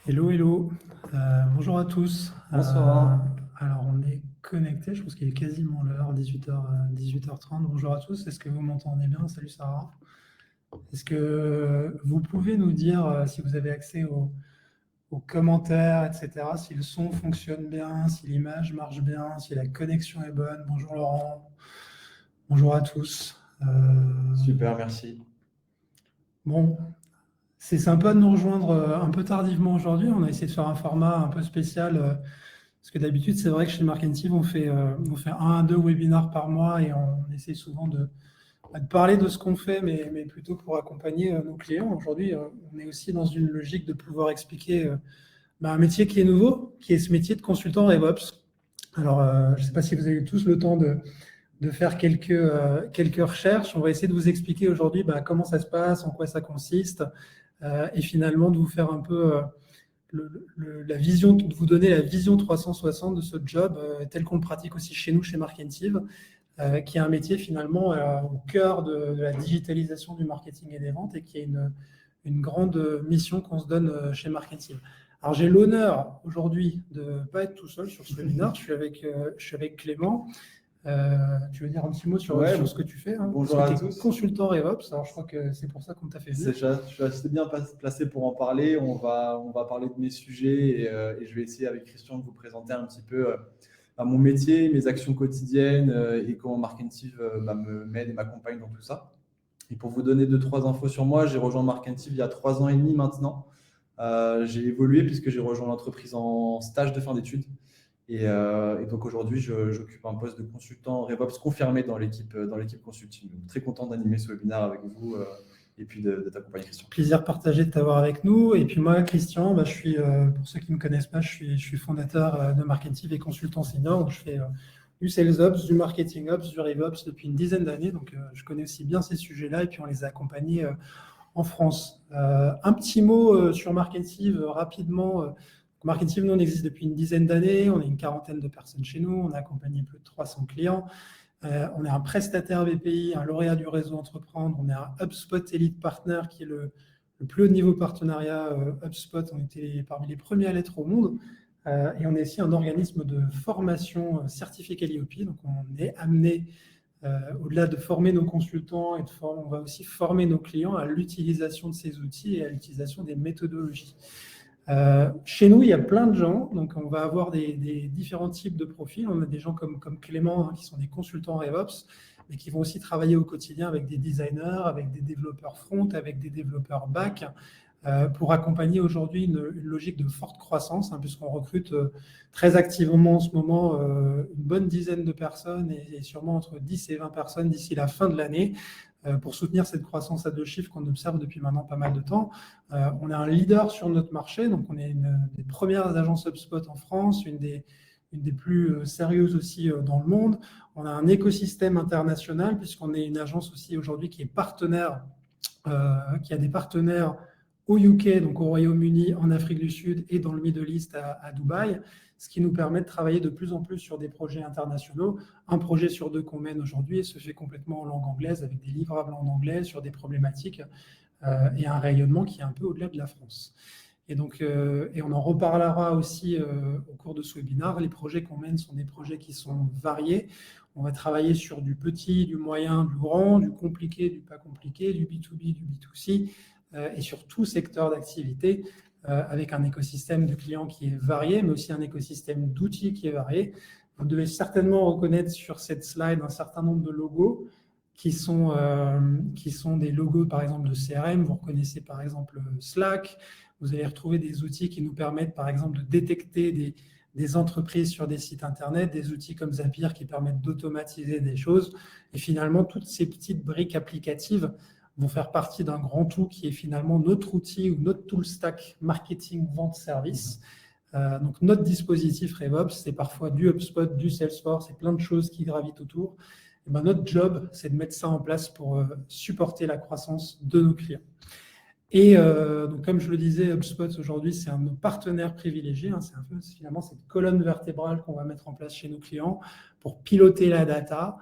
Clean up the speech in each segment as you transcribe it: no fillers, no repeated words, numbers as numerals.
Hello, hello. Bonjour à tous. Bonsoir. Alors, on est connecté. Je pense qu'il est quasiment l'heure, 18h, 18h30. Bonjour à tous. Est-ce que vous m'entendez bien? Salut Sarah. Est-ce que vous pouvez nous dire si vous avez accès aux commentaires, etc., si le son fonctionne bien, si l'image marche bien, si la connexion est bonne? Bonjour Laurent. Bonjour à tous. Super, merci. Bon, c'est sympa de nous rejoindre un peu tardivement aujourd'hui. On a essayé de faire un format un peu spécial. Parce que d'habitude, c'est vrai que chez Marketing, on fait un à deux webinars par mois et on essaie souvent de parler de ce qu'on fait, mais plutôt pour accompagner nos clients. Aujourd'hui, on est aussi dans une logique de pouvoir expliquer un métier qui est nouveau, qui est ce métier de consultant RevOps. Alors, je ne sais pas si vous avez eu tous le temps de faire quelques recherches. On va essayer de vous expliquer aujourd'hui comment ça se passe, en quoi ça consiste, et finalement de vous faire un peu la vision, de vous donner la vision 360 de ce job tel qu'on le pratique aussi chez nous, chez Markentive, qui est un métier finalement au cœur de la digitalisation du marketing et des ventes et qui est une grande mission qu'on se donne chez Markentive. Alors j'ai l'honneur aujourd'hui de ne pas être tout seul sur ce webinaire, je suis avec Clément. Tu veux dire un petit mot Ouais, sur ce que tu fais, hein, parce bonjour que à tu es tous. consultant RevOps, alors je crois que c'est pour ça qu'on t'a fait venir. Je suis assez bien placé pour en parler. On va parler de mes sujets et je vais essayer avec Christian de vous présenter un petit peu à mon métier, mes actions quotidiennes et comment Markentive m'aide et m'accompagne dans tout ça. Et pour vous donner deux, trois infos sur moi, j'ai rejoint Markentive il y a 3 ans et demi maintenant. J'ai évolué puisque j'ai rejoint l'entreprise en stage de fin d'études. Et donc aujourd'hui, j'occupe un poste de consultant RevOps confirmé dans l'équipe consulting. Donc, très content d'animer ce webinaire avec vous et puis de t'accompagner, Christian. Plaisir partagé de t'avoir avec nous. Et puis moi, Christian, pour ceux qui ne me connaissent pas, je suis fondateur de Marketing et consultant senior. Donc je fais du Sales Ops, du Marketing Ops, du RevOps depuis une dizaine d'années. Donc je connais aussi bien ces sujets-là et puis on les a accompagnés en France. Un petit mot sur Marketing rapidement. Marketing, nous, on existe depuis une dizaine d'années. On est une quarantaine de personnes chez nous. On a accompagné plus de 300 clients. On est un prestataire BPI, un lauréat du réseau Entreprendre. On est un HubSpot Elite Partner qui est le plus haut niveau partenariat HubSpot. On était parmi les premiers à l'être au monde. Et on est aussi un organisme de formation certifié Calliope. Donc, on est amené, au-delà de former nos consultants, on va aussi former nos clients à l'utilisation de ces outils et à l'utilisation des méthodologies. Chez nous, il y a plein de gens, donc on va avoir des différents types de profils. On a des gens comme Clément, qui sont des consultants RevOps, mais qui vont aussi travailler au quotidien avec des designers, avec des développeurs front, avec des développeurs back, pour accompagner aujourd'hui une logique de forte croissance, puisqu'on recrute très activement en ce moment une bonne dizaine de personnes et sûrement entre 10 et 20 personnes d'ici la fin de l'année pour soutenir cette croissance à deux chiffres qu'on observe depuis maintenant pas mal de temps. On est un leader sur notre marché, donc on est une des premières agences HubSpot en France, une des plus sérieuses aussi dans le monde. On a un écosystème international puisqu'on est une agence aussi aujourd'hui qui est partenaire, qui a des partenaires au UK, donc au Royaume-Uni, en Afrique du Sud et dans le Middle East à Dubaï, ce qui nous permet de travailler de plus en plus sur des projets internationaux. Un projet sur deux qu'on mène aujourd'hui se fait complètement en langue anglaise, avec des livrables en anglais sur des problématiques et un rayonnement qui est un peu au-delà de la France. Et donc, et on en reparlera aussi au cours de ce webinaire. Les projets qu'on mène sont des projets qui sont variés. On va travailler sur du petit, du moyen, du grand, du compliqué, du pas compliqué, du B2B, du B2C, et sur tout secteur d'activité, avec un écosystème de clients qui est varié, mais aussi un écosystème d'outils qui est varié. Vous devez certainement reconnaître sur cette slide un certain nombre de logos qui sont des logos, par exemple, de CRM. Vous reconnaissez, par exemple, Slack. Vous allez retrouver des outils qui nous permettent, par exemple, de détecter des entreprises sur des sites Internet, des outils comme Zapier qui permettent d'automatiser des choses. Et finalement, toutes ces petites briques applicatives vont faire partie d'un grand tout qui est finalement notre outil ou notre tool stack marketing, vente, service. Donc notre dispositif RevOps, c'est parfois du HubSpot, du Salesforce et plein de choses qui gravitent autour. Et notre job, c'est de mettre ça en place pour supporter la croissance de nos clients. Et donc, comme je le disais, HubSpot aujourd'hui, c'est un de nos partenaires privilégiés. C'est un peu finalement cette colonne vertébrale qu'on va mettre en place chez nos clients pour piloter la data,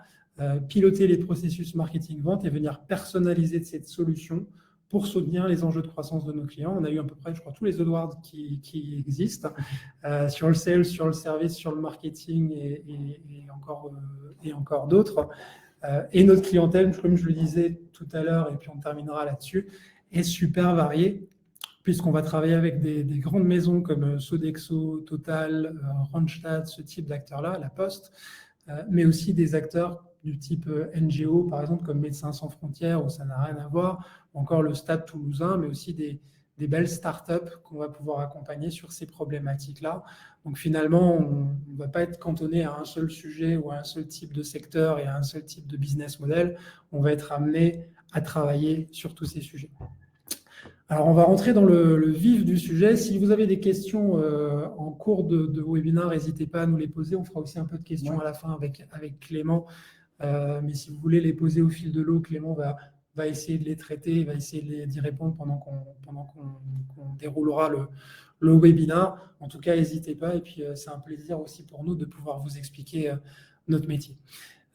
piloter les processus marketing-vente et venir personnaliser cette solution pour soutenir les enjeux de croissance de nos clients. On a eu à peu près, je crois, tous les awards qui existent sur le sales, sur le service, sur le marketing et encore d'autres. Et notre clientèle, comme je le disais tout à l'heure, et puis on terminera là-dessus, est super variée, puisqu'on va travailler avec des grandes maisons comme Sodexo, Total, Randstad, ce type d'acteurs-là, La Poste, mais aussi des acteurs du type NGO, par exemple, comme Médecins sans frontières, où ça n'a rien à voir, ou encore le Stade toulousain, mais aussi des belles startups qu'on va pouvoir accompagner sur ces problématiques-là. Donc finalement, on ne va pas être cantonné à un seul sujet ou à un seul type de secteur et à un seul type de business model. On va être amené à travailler sur tous ces sujets. Alors, on va rentrer dans le vif du sujet. Si vous avez des questions en cours de webinaire, n'hésitez pas à nous les poser. On fera aussi un peu de questions à la fin avec Clément. Mais si vous voulez les poser au fil de l'eau, Clément va essayer de les traiter, il va essayer d'y répondre pendant qu'on déroulera le webinaire. En tout cas, n'hésitez pas. Et puis, c'est un plaisir aussi pour nous de pouvoir vous expliquer notre métier.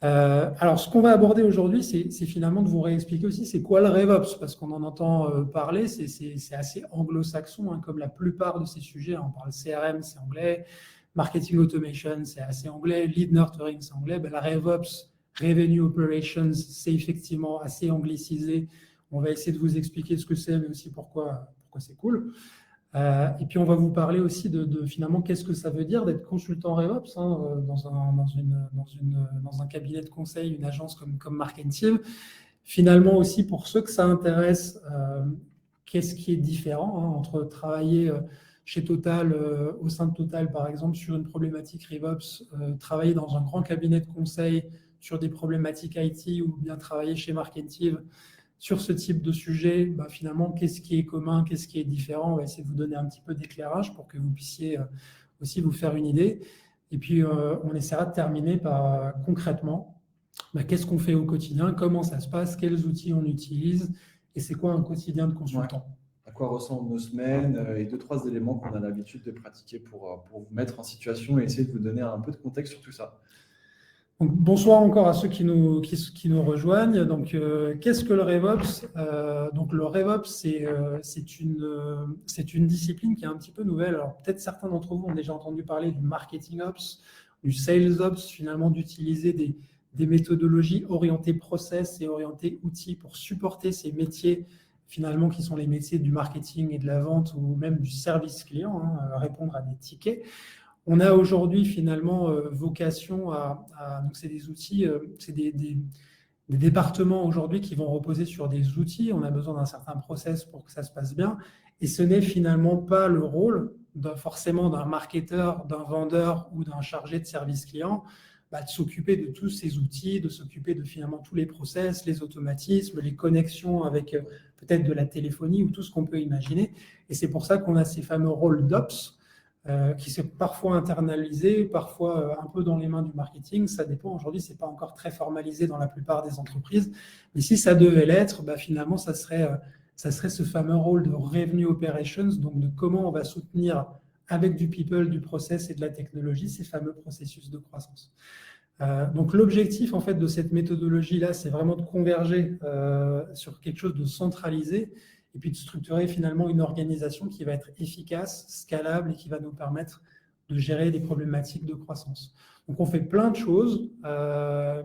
Alors, ce qu'on va aborder aujourd'hui, c'est finalement de vous réexpliquer aussi c'est quoi le RevOps, parce qu'on en entend parler, c'est assez anglo-saxon, hein, comme la plupart de ces sujets. On parle CRM, c'est anglais, marketing automation, c'est assez anglais, lead nurturing, c'est anglais. Ben, la RevOps, Revenue Operations, c'est effectivement assez anglicisé. On va essayer de vous expliquer ce que c'est, mais aussi pourquoi c'est cool. Et puis, on va vous parler aussi de finalement qu'est-ce que ça veut dire d'être consultant RevOps dans un cabinet de conseil, une agence comme Markentive. Finalement aussi, pour ceux que ça intéresse, qu'est-ce qui est différent entre travailler chez Total, au sein de Total, par exemple, sur une problématique RevOps, travailler dans un grand cabinet de conseil sur des problématiques IT ou bien travailler chez Markentive sur ce type de sujet, finalement, qu'est-ce qui est commun, qu'est-ce qui est différent? On va essayer de vous donner un petit peu d'éclairage pour que vous puissiez aussi vous faire une idée. Et puis, on essaiera de terminer par concrètement, qu'est-ce qu'on fait au quotidien, comment ça se passe, quels outils on utilise et c'est quoi un quotidien de consultant. À quoi ressemblent nos semaines et 2-3 éléments qu'on a l'habitude de pratiquer pour vous mettre en situation et essayer de vous donner un peu de contexte sur tout ça. Donc, bonsoir encore à ceux qui nous rejoignent. Donc, qu'est-ce que le RevOps? Donc, le RevOps, c'est une discipline qui est un petit peu nouvelle. Alors, peut-être certains d'entre vous ont déjà entendu parler du marketing ops, du sales ops, finalement, d'utiliser des méthodologies orientées process et orientées outils pour supporter ces métiers, finalement, qui sont les métiers du marketing et de la vente ou même du service client, répondre à des tickets. On a aujourd'hui finalement vocation donc c'est des outils, c'est des départements aujourd'hui qui vont reposer sur des outils. On a besoin d'un certain process pour que ça se passe bien. Et ce n'est finalement pas le rôle forcément d'un marketeur, d'un vendeur ou d'un chargé de service client de s'occuper de tous ces outils, de s'occuper de finalement tous les process, les automatismes, les connexions avec peut-être de la téléphonie ou tout ce qu'on peut imaginer. Et c'est pour ça qu'on a ces fameux rôles d'ops qui sont parfois internalisés, parfois un peu dans les mains du marketing. Ça dépend. Aujourd'hui, ce n'est pas encore très formalisé dans la plupart des entreprises. Mais si ça devait l'être, finalement, ça serait ce fameux rôle de revenue operations, donc de comment on va soutenir avec du people, du process et de la technologie ces fameux processus de croissance. Donc l'objectif en fait de cette méthodologie-là, c'est vraiment de converger sur quelque chose de centralisé et puis de structurer finalement une organisation qui va être efficace, scalable et qui va nous permettre de gérer des problématiques de croissance. Donc on fait plein de choses,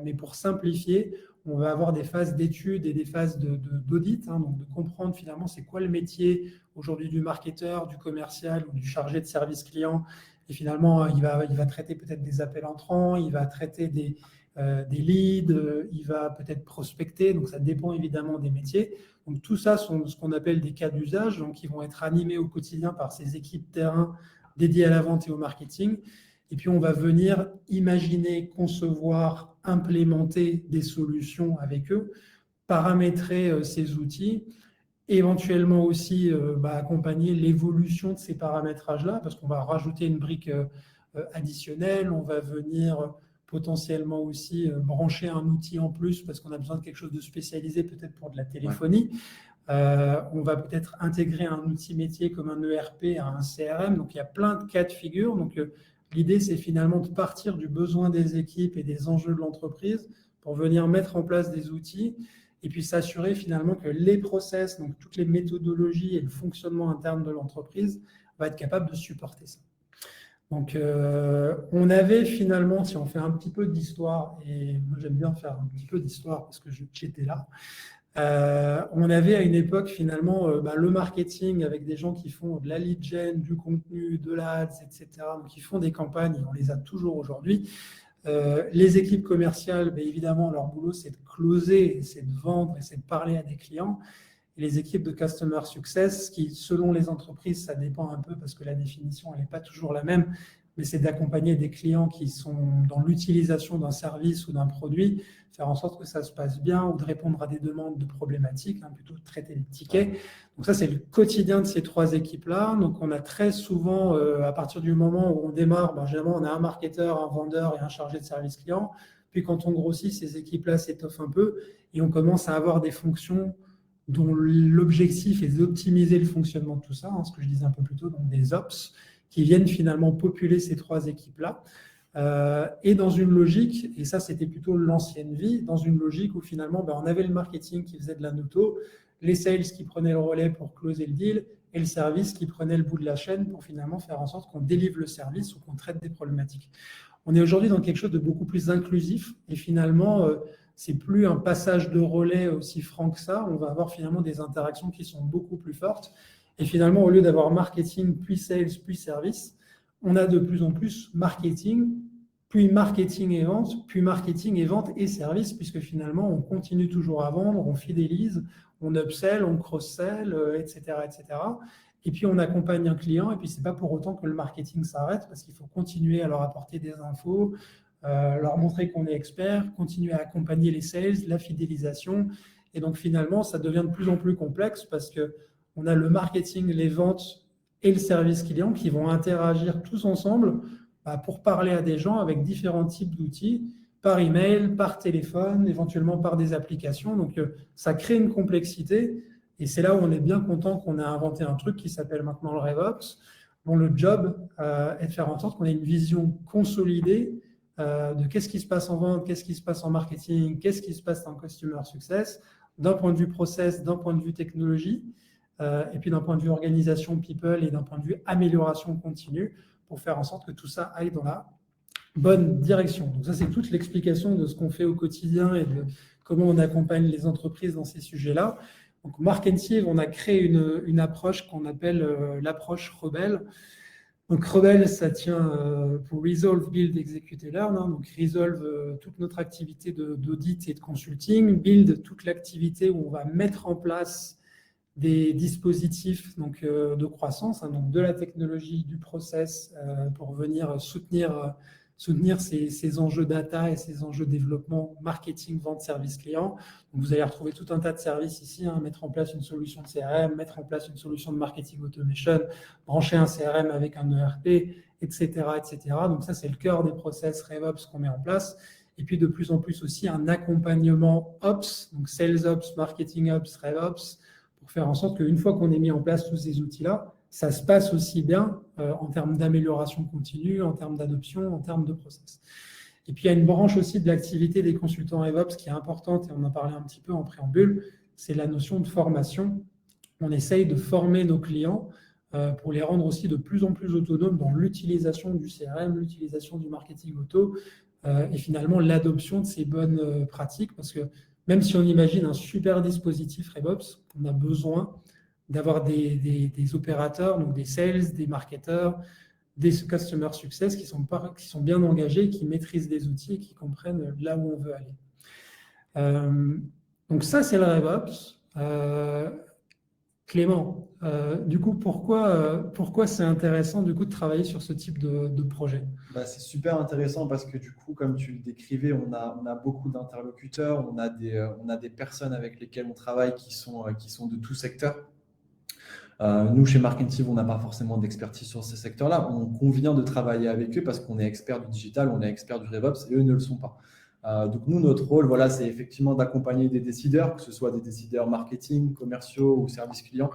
mais pour simplifier, on va avoir des phases d'études et des phases d'audit, donc de comprendre finalement c'est quoi le métier aujourd'hui du marketeur, du commercial ou du chargé de service client. Et finalement, il va traiter peut-être des appels entrants, il va traiter des leads, il va peut-être prospecter, donc ça dépend évidemment des métiers. Donc tout ça sont ce qu'on appelle des cas d'usage, donc qui vont être animés au quotidien par ces équipes terrain dédiées à la vente et au marketing. Et puis on va venir imaginer, concevoir, implémenter des solutions avec eux, paramétrer ces outils, éventuellement aussi accompagner l'évolution de ces paramétrages-là, parce qu'on va rajouter une brique additionnelle, on va venir potentiellement aussi brancher un outil en plus parce qu'on a besoin de quelque chose de spécialisé, peut-être pour de la téléphonie. On va peut-être intégrer un outil métier comme un ERP à un CRM. Donc, il y a plein de cas de figure. Donc, l'idée, c'est finalement de partir du besoin des équipes et des enjeux de l'entreprise pour venir mettre en place des outils et puis s'assurer finalement que les process, donc toutes les méthodologies et le fonctionnement interne de l'entreprise va être capable de supporter ça. Donc, on avait finalement, si on fait un petit peu d'histoire, et moi j'aime bien faire un petit peu d'histoire parce que j'étais là, on avait à une époque finalement le marketing avec des gens qui font de la lead gen, du contenu, de l'ads, etc. Donc, qui font des campagnes, et on les a toujours aujourd'hui. Les équipes commerciales, évidemment, leur boulot, c'est de closer, c'est de vendre et c'est de parler à des clients. Et les équipes de Customer Success, qui, selon les entreprises, ça dépend un peu parce que la définition, elle n'est pas toujours la même, mais c'est d'accompagner des clients qui sont dans l'utilisation d'un service ou d'un produit, faire en sorte que ça se passe bien ou de répondre à des demandes de problématiques, plutôt de traiter les tickets. Donc ça, c'est le quotidien de ces trois équipes-là. Donc on a très souvent, à partir du moment où on démarre, généralement, on a un marketeur, un vendeur et un chargé de service client. Puis quand on grossit, ces équipes-là s'étoffent un peu et on commence à avoir des fonctions dont l'objectif est d'optimiser le fonctionnement de tout ça, ce que je disais un peu plus tôt, donc des ops, qui viennent finalement populer ces trois équipes-là. Et dans une logique, et ça c'était plutôt l'ancienne vie, dans une logique où finalement on avait le marketing qui faisait de la noto, les sales qui prenaient le relais pour closer le deal, et le service qui prenait le bout de la chaîne pour finalement faire en sorte qu'on délivre le service ou qu'on traite des problématiques. On est aujourd'hui dans quelque chose de beaucoup plus inclusif, et finalement, c'est plus un passage de relais aussi franc que ça. On va avoir finalement des interactions qui sont beaucoup plus fortes. Et finalement, au lieu d'avoir marketing, puis sales, puis service, on a de plus en plus marketing, puis marketing et vente, puis marketing et vente et service, puisque finalement, on continue toujours à vendre, on fidélise, on upsell, on cross-sell, etc., etc. Et puis, on accompagne un client, et puis ce n'est pas pour autant que le marketing s'arrête, parce qu'il faut continuer à leur apporter des infos, leur montrer qu'on est expert, continuer à accompagner les sales, la fidélisation. Et donc, finalement, ça devient de plus en plus complexe parce qu'on a le marketing, les ventes et le service client qui vont interagir tous ensemble pour parler à des gens avec différents types d'outils, par email, par téléphone, éventuellement par des applications. Donc, ça crée une complexité. Et c'est là où on est bien content qu'on a inventé un truc qui s'appelle maintenant le RevOps, dont le job est de faire en sorte qu'on ait une vision consolidée de qu'est-ce qui se passe en vente, qu'est-ce qui se passe en marketing, qu'est-ce qui se passe en Customer Success, d'un point de vue process, d'un point de vue technologie, et puis d'un point de vue organisation people et d'un point de vue amélioration continue pour faire en sorte que tout ça aille dans la bonne direction. Donc ça, c'est toute l'explication de ce qu'on fait au quotidien et de comment on accompagne les entreprises dans ces sujets-là. Donc, Markentive, on a créé une approche qu'on appelle l'approche Rebelle. Donc, Rebelle, ça tient pour Resolve, Build, Execute et Learn. Donc, Resolve, toute notre activité d'audit et de consulting. Build, toute l'activité où on va mettre en place des dispositifs de croissance, donc de la technologie, du process, pour venir soutenir ces enjeux data et ces enjeux développement, marketing, vente, service client. Donc, vous allez retrouver tout un tas de services ici, mettre en place une solution de CRM, mettre en place une solution de marketing automation, brancher un CRM avec un ERP, etc., etc. Donc ça, c'est le cœur des process RevOps qu'on met en place. Et puis de plus en plus aussi un accompagnement Ops, donc Sales Ops, Marketing Ops, RevOps, pour faire en sorte qu'une fois qu'on ait mis en place tous ces outils-là, ça se passe aussi bien en termes d'amélioration continue, en termes d'adoption, en termes de process. Et puis, il y a une branche aussi de l'activité des consultants RevOps qui est importante, et on en parlait un petit peu en préambule, c'est la notion de formation. On essaye de former nos clients pour les rendre aussi de plus en plus autonomes dans l'utilisation du CRM, l'utilisation du marketing auto, et finalement l'adoption de ces bonnes pratiques, parce que même si on imagine un super dispositif RevOps, on a besoin d'avoir des opérateurs, donc des sales, des marketeurs, des customer success qui sont bien engagés, qui maîtrisent les outils et qui comprennent là où on veut aller. Donc ça, c'est le RevOps. Clément, du coup, pourquoi c'est intéressant du coup, de travailler sur ce type de projet? C'est super intéressant parce que du coup, comme tu le décrivais, on a beaucoup d'interlocuteurs, on a des personnes avec lesquelles on travaille qui sont de tout secteur. Nous, chez Markentive, on n'a pas forcément d'expertise sur ces secteurs-là. On convient de travailler avec eux parce qu'on est expert du digital, on est expert du RevOps et eux ne le sont pas. Donc nous, notre rôle, c'est effectivement d'accompagner des décideurs, que ce soit des décideurs marketing, commerciaux ou services clients,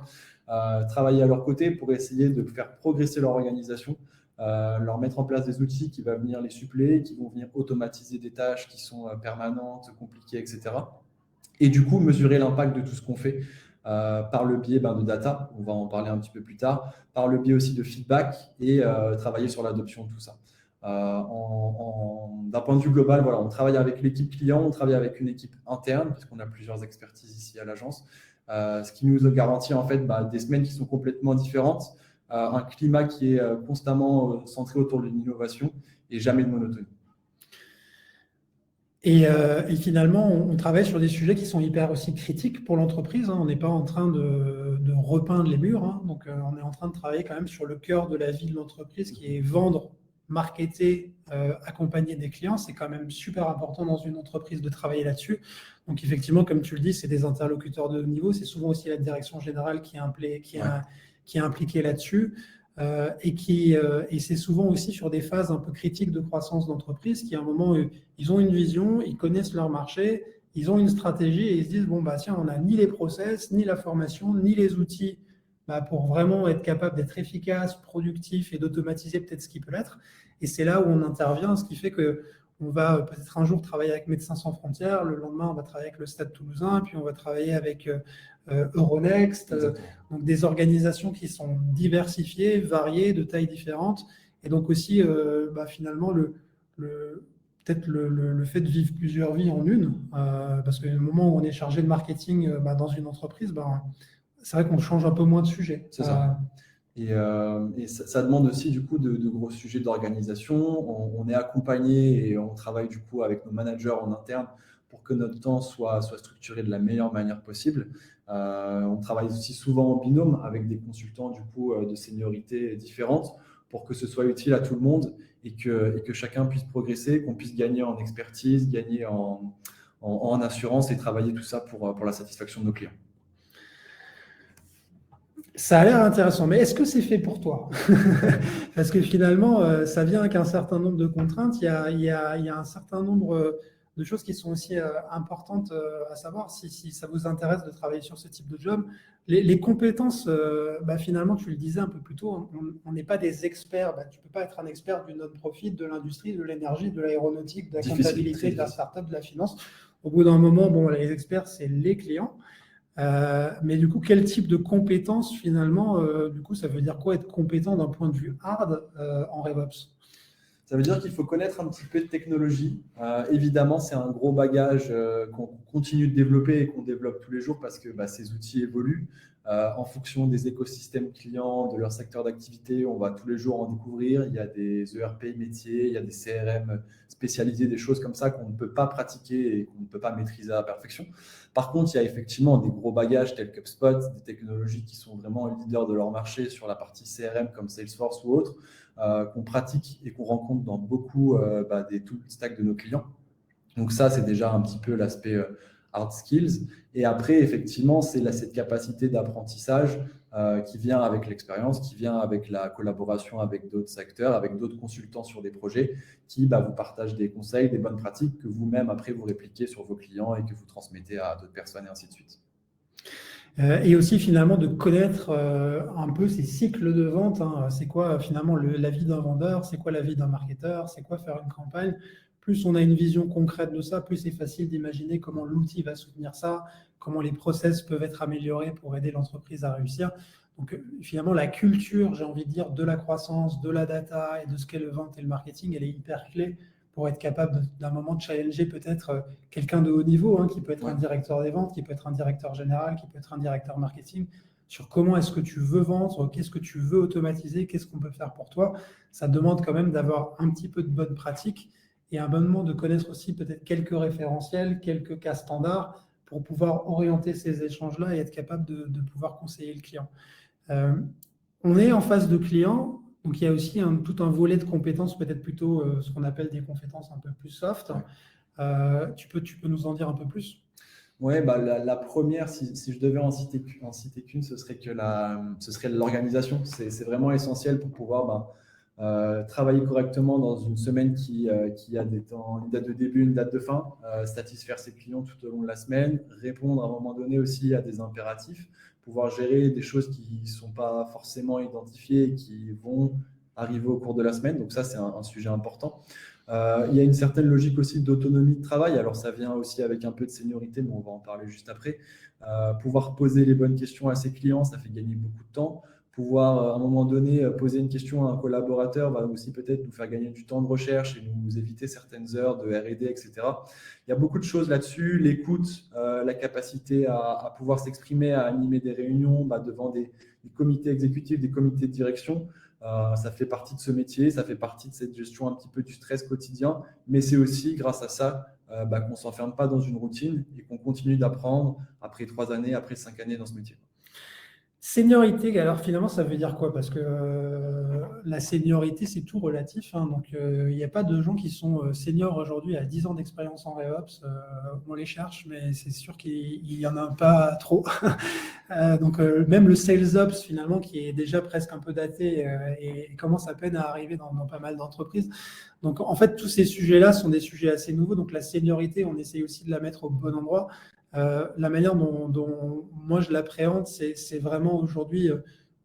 travailler à leur côté pour essayer de faire progresser leur organisation, leur mettre en place des outils qui vont venir les suppléer, qui vont venir automatiser des tâches qui sont permanentes, compliquées, etc. et du coup mesurer l'impact de tout ce qu'on fait par le biais de data, on va en parler un petit peu plus tard, par le biais aussi de feedback et travailler sur l'adoption de tout ça. D'un point de vue global, voilà, on travaille avec l'équipe client, on travaille avec une équipe interne, puisqu'on a plusieurs expertises ici à l'agence, ce qui nous garantit en fait des semaines qui sont complètement différentes, un climat qui est constamment centré autour de l'innovation et jamais de monotonie. Et finalement, on travaille sur des sujets qui sont hyper aussi critiques pour l'entreprise, hein. On n'est pas en train de repeindre les murs, hein. Donc, on est en train de travailler quand même sur le cœur de la vie de l'entreprise, qui est vendre, marketer, accompagner des clients. C'est quand même super important dans une entreprise de travailler là-dessus. Donc, effectivement, comme tu le dis, c'est des interlocuteurs de haut niveau. C'est souvent aussi la direction générale qui est impliquée là-dessus. Et c'est souvent aussi sur des phases un peu critiques de croissance d'entreprise qui, à un moment, ils ont une vision, ils connaissent leur marché, ils ont une stratégie et ils se disent, bon, bah, tiens, on n'a ni les process, ni la formation, ni les outils pour vraiment être capable d'être efficace, productif et d'automatiser peut-être ce qui peut l'être. Et c'est là où on intervient, ce qui fait que on va peut-être un jour travailler avec Médecins sans frontières, le lendemain, on va travailler avec le Stade Toulousain, puis on va travailler avec Euronext, donc des organisations qui sont diversifiées, variées, de tailles différentes. Et donc aussi, finalement, peut-être le fait de vivre plusieurs vies en une, parce que le moment où on est chargé de marketing dans une entreprise, c'est vrai qu'on change un peu moins de sujet. C'est ça. Et ça demande aussi du coup de gros sujets d'organisation. On est accompagné et on travaille du coup avec nos managers en interne pour que notre temps soit structuré de la meilleure manière possible. On travaille aussi souvent en binôme avec des consultants du coup de seniorité différentes pour que ce soit utile à tout le monde et que chacun puisse progresser, qu'on puisse gagner en expertise, gagner en assurance et travailler tout ça pour la satisfaction de nos clients. Ça a l'air intéressant, mais est-ce que c'est fait pour toi? Parce que finalement, ça vient avec un certain nombre de contraintes. Il y a un certain nombre de choses qui sont aussi importantes à savoir si ça vous intéresse de travailler sur ce type de job. Les compétences, finalement, tu le disais un peu plus tôt, on n'est pas des experts. Tu ne peux pas être un expert du non-profit, de l'industrie, de l'énergie, de l'aéronautique, de la comptabilité, de la start-up, de la finance. Au bout d'un moment, les experts, c'est les clients. Mais du coup, quel type de compétences finalement, du coup, ça veut dire quoi être compétent d'un point de vue hard en RevOps? Ça veut dire qu'il faut connaître un petit peu de technologie. Évidemment, c'est un gros bagage qu'on continue de développer et qu'on développe tous les jours parce que ces outils évoluent. En fonction des écosystèmes clients, de leur secteur d'activité, on va tous les jours en découvrir. Il y a des ERP métiers, il y a des CRM spécialisés, des choses comme ça qu'on ne peut pas pratiquer et qu'on ne peut pas maîtriser à la perfection. Par contre, il y a effectivement des gros bagages tels qu'HubSpot, des technologies qui sont vraiment leaders de leur marché sur la partie CRM comme Salesforce ou autres, qu'on pratique et qu'on rencontre dans beaucoup des tool stacks de nos clients. Donc ça, c'est déjà un petit peu l'aspect hard skills. Et après, effectivement, c'est cette capacité d'apprentissage qui vient avec l'expérience, qui vient avec la collaboration avec d'autres secteurs, avec d'autres consultants sur des projets qui vous partagent des conseils, des bonnes pratiques que vous-même, après, vous répliquez sur vos clients et que vous transmettez à d'autres personnes et ainsi de suite. Et aussi finalement de connaître un peu ces cycles de vente, hein. C'est quoi finalement la vie d'un vendeur, c'est quoi la vie d'un marketeur, c'est quoi faire une campagne. Plus on a une vision concrète de ça, plus c'est facile d'imaginer comment l'outil va soutenir ça, comment les process peuvent être améliorés pour aider l'entreprise à réussir. Donc finalement, la culture, j'ai envie de dire, de la croissance, de la data et de ce qu'est le vente et le marketing, elle est hyper clé pour être capable d'un moment de challenger peut-être quelqu'un de haut niveau, hein, qui peut être un directeur des ventes, qui peut être un directeur général, qui peut être un directeur marketing, sur comment est-ce que tu veux vendre, qu'est-ce que tu veux automatiser, qu'est-ce qu'on peut faire pour toi. Ça demande quand même d'avoir un petit peu de bonne pratique et un bon moment de connaître aussi peut-être quelques référentiels, quelques cas standards pour pouvoir orienter ces échanges-là et être capable de pouvoir conseiller le client. On est en face de clients. Donc, il y a aussi tout un volet de compétences, peut-être plutôt ce qu'on appelle des compétences un peu plus soft. Tu peux nous en dire un peu plus? Oui, la première, si je devais en citer qu'une, ce serait l'organisation. C'est vraiment essentiel pour pouvoir travailler correctement dans une semaine qui a des temps, une date de début, une date de fin, satisfaire ses clients tout au long de la semaine, répondre à un moment donné aussi à des impératifs, pouvoir gérer des choses qui ne sont pas forcément identifiées et qui vont arriver au cours de la semaine. Donc ça, c'est un sujet important. Il y a une certaine logique aussi d'autonomie de travail. Alors, ça vient aussi avec un peu de seniorité, mais on va en parler juste après. Pouvoir poser les bonnes questions à ses clients, ça fait gagner beaucoup de temps. Pouvoir, à un moment donné, poser une question à un collaborateur va aussi peut-être nous faire gagner du temps de recherche et nous éviter certaines heures de R&D, etc. Il y a beaucoup de choses là-dessus. L'écoute, la capacité à pouvoir s'exprimer, à animer des réunions devant des comités exécutifs, des comités de direction. Ça fait partie de ce métier, ça fait partie de cette gestion un petit peu du stress quotidien, mais c'est aussi grâce à ça qu'on ne s'enferme pas dans une routine et qu'on continue d'apprendre après 3 années, après 5 années dans ce métier. Seniorité, alors finalement, ça veut dire quoi? Parce que la seniorité, c'est tout relatif, hein. Donc, il n'y a pas de gens qui sont seniors aujourd'hui à 10 ans d'expérience en RevOps. On les cherche, mais c'est sûr qu'il n'y en a pas trop. Donc, même le SalesOps, finalement, qui est déjà presque un peu daté et commence à peine à arriver dans pas mal d'entreprises. Donc, en fait, tous ces sujets-là sont des sujets assez nouveaux. Donc, la seniorité, on essaye aussi de la mettre au bon endroit. La manière dont moi je l'appréhende, c'est vraiment aujourd'hui,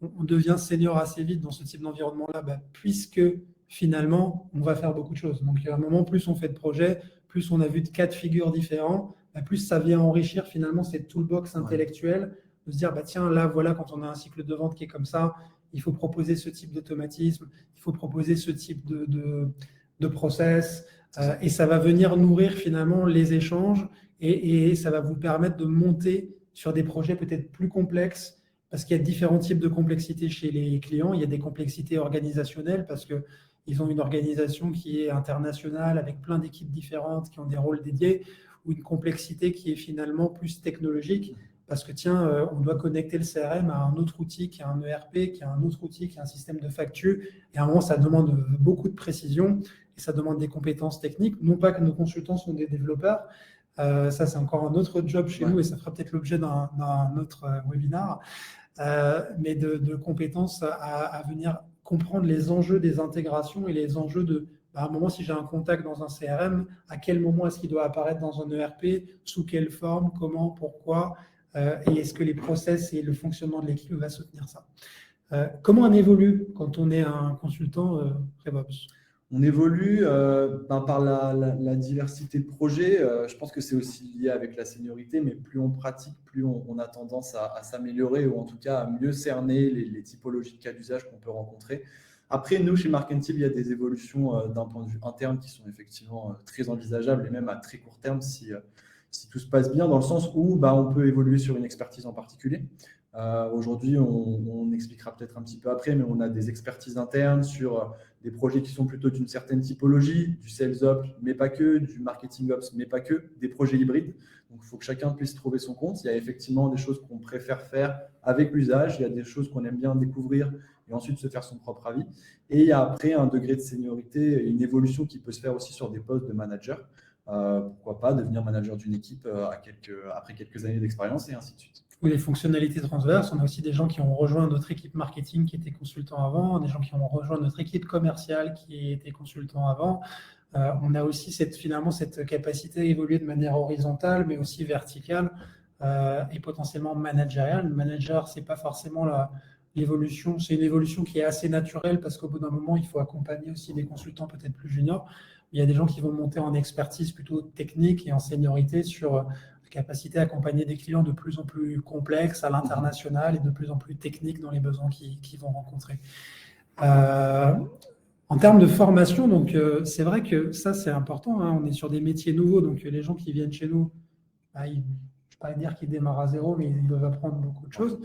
on devient senior assez vite dans ce type d'environnement-là, puisque finalement, on va faire beaucoup de choses. Donc, à un moment, plus on fait de projets, plus on a vu de cas de figure différents, plus ça vient enrichir finalement cette toolbox intellectuelle, de se dire, tiens, là, voilà, quand on a un cycle de vente qui est comme ça, il faut proposer ce type d'automatisme, il faut proposer ce type de process, et ça va venir nourrir finalement les échanges et ça va vous permettre de monter sur des projets peut-être plus complexes parce qu'il y a différents types de complexité chez les clients. Il y a des complexités organisationnelles parce qu'ils ont une organisation qui est internationale avec plein d'équipes différentes qui ont des rôles dédiés, ou une complexité qui est finalement plus technologique parce que tiens, on doit connecter le CRM à un autre outil qui est un ERP, qui est un autre outil qui est un système de facture. Et à un moment, ça demande beaucoup de précision et ça demande des compétences techniques. Non pas que nos consultants sont des développeurs, ça c'est encore un autre job chez nous et ça fera peut-être l'objet d'un autre webinaire, mais de compétences à venir comprendre les enjeux des intégrations et les enjeux de, à un moment, si j'ai un contact dans un CRM, à quel moment est-ce qu'il doit apparaître dans un ERP, sous quelle forme, comment, pourquoi, et est-ce que les process et le fonctionnement de l'équipe va soutenir ça. Comment on évolue quand on est un consultant RevOps? On évolue par la diversité de projets. Je pense que c'est aussi lié avec la seniorité, mais plus on pratique, plus on a tendance à s'améliorer ou en tout cas à mieux cerner les typologies de cas d'usage qu'on peut rencontrer. Après, nous, chez Markentive, il y a des évolutions d'un point de vue interne qui sont effectivement très envisageables et même à très court terme si tout se passe bien, dans le sens où on peut évoluer sur une expertise en particulier. Aujourd'hui, on expliquera peut-être un petit peu après, mais on a des expertises internes sur des projets qui sont plutôt d'une certaine typologie, du sales ops, mais pas que, du marketing ops, mais pas que, des projets hybrides. Donc, il faut que chacun puisse trouver son compte. Il y a effectivement des choses qu'on préfère faire avec l'usage, il y a des choses qu'on aime bien découvrir et ensuite se faire son propre avis. Et il y a après un degré de seniorité, une évolution qui peut se faire aussi sur des postes de manager. Pourquoi pas devenir manager d'une équipe après quelques années d'expérience et ainsi de suite. Ou les fonctionnalités transverses. On a aussi des gens qui ont rejoint notre équipe marketing qui étaient consultants avant, des gens qui ont rejoint notre équipe commerciale qui étaient consultants avant. On a aussi finalement cette capacité à évoluer de manière horizontale, mais aussi verticale et potentiellement managériale. Le manager, c'est pas forcément l'évolution, c'est une évolution qui est assez naturelle parce qu'au bout d'un moment, il faut accompagner aussi des consultants peut-être plus juniors. Il y a des gens qui vont monter en expertise plutôt technique et en seniorité sur la capacité à accompagner des clients de plus en plus complexes à l'international et de plus en plus techniques dans les besoins qu'ils vont rencontrer. En termes de formation, donc c'est vrai que ça c'est important, hein. On est sur des métiers nouveaux, donc les gens qui viennent chez nous, je ne vais pas dire qu'ils démarrent à zéro, mais ils doivent apprendre beaucoup de choses.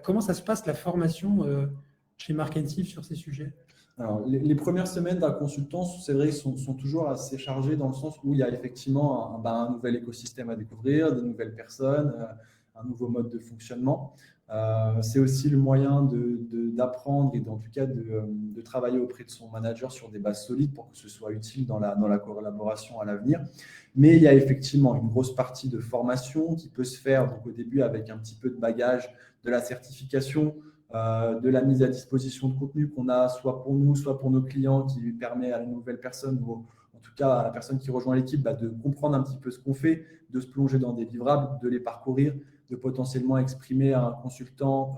Comment ça se passe la formation chez Markentive sur ces sujets? Alors, les premières semaines d'un consultant, c'est vrai, sont toujours assez chargées dans le sens où il y a effectivement un nouvel écosystème à découvrir, de nouvelles personnes, un nouveau mode de fonctionnement. C'est aussi le moyen d'apprendre et en tout cas de travailler auprès de son manager sur des bases solides pour que ce soit utile dans la collaboration à l'avenir. Mais il y a effectivement une grosse partie de formation qui peut se faire donc, au début avec un petit peu de bagage de la certification, de la mise à disposition de contenu qu'on a soit pour nous, soit pour nos clients, qui permet à la nouvelle personne ou en tout cas à la personne qui rejoint l'équipe de comprendre un petit peu ce qu'on fait, de se plonger dans des livrables, de les parcourir, de potentiellement exprimer à un consultant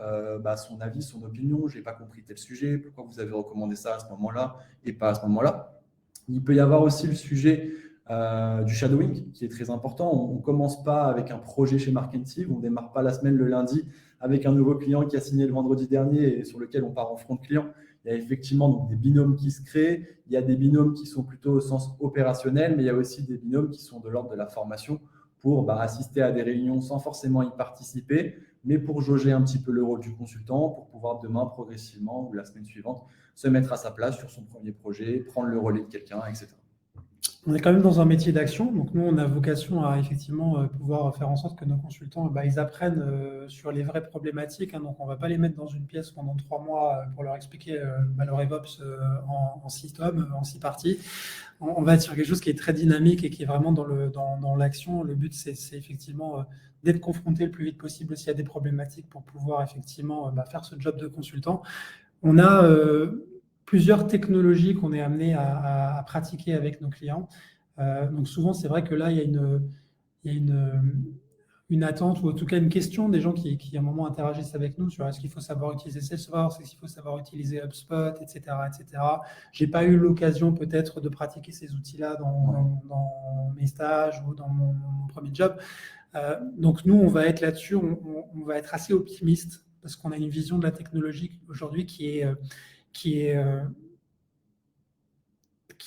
son avis, son opinion. Je n'ai pas compris tel sujet, pourquoi vous avez recommandé ça à ce moment-là et pas à ce moment-là. Il peut y avoir aussi le sujet du shadowing qui est très important. On ne commence pas avec un projet chez Markentive, on ne démarre pas la semaine le lundi avec un nouveau client qui a signé le vendredi dernier et sur lequel on part en front client. Il y a effectivement donc des binômes qui se créent, il y a des binômes qui sont plutôt au sens opérationnel, mais il y a aussi des binômes qui sont de l'ordre de la formation pour assister à des réunions sans forcément y participer, mais pour jauger un petit peu le rôle du consultant, pour pouvoir demain progressivement ou la semaine suivante se mettre à sa place sur son premier projet, prendre le relais de quelqu'un, etc. On est quand même dans un métier d'action, donc nous, on a vocation à effectivement pouvoir faire en sorte que nos consultants, ils apprennent sur les vraies problématiques. Donc, on ne va pas les mettre dans une pièce pendant 3 mois pour leur expliquer le RevOps en 6 tomes, en 6 parties. On va être sur quelque chose qui est très dynamique et qui est vraiment dans l'action. Le but, c'est effectivement d'être confronté le plus vite possible s'il y a des problématiques pour pouvoir effectivement faire ce job de consultant. On a plusieurs technologies qu'on est amené à pratiquer avec nos clients. Donc souvent, c'est vrai que là, il y a une attente ou en tout cas une question des gens qui à un moment interagissent avec nous sur est-ce qu'il faut savoir utiliser Salesforce, est-ce qu'il faut savoir utiliser HubSpot, etc. etc. Je n'ai pas eu l'occasion peut-être de pratiquer ces outils-là dans mes stages ou dans mon premier job. Donc nous, on va être là-dessus, on va être assez optimiste parce qu'on a une vision de la technologie aujourd'hui qui est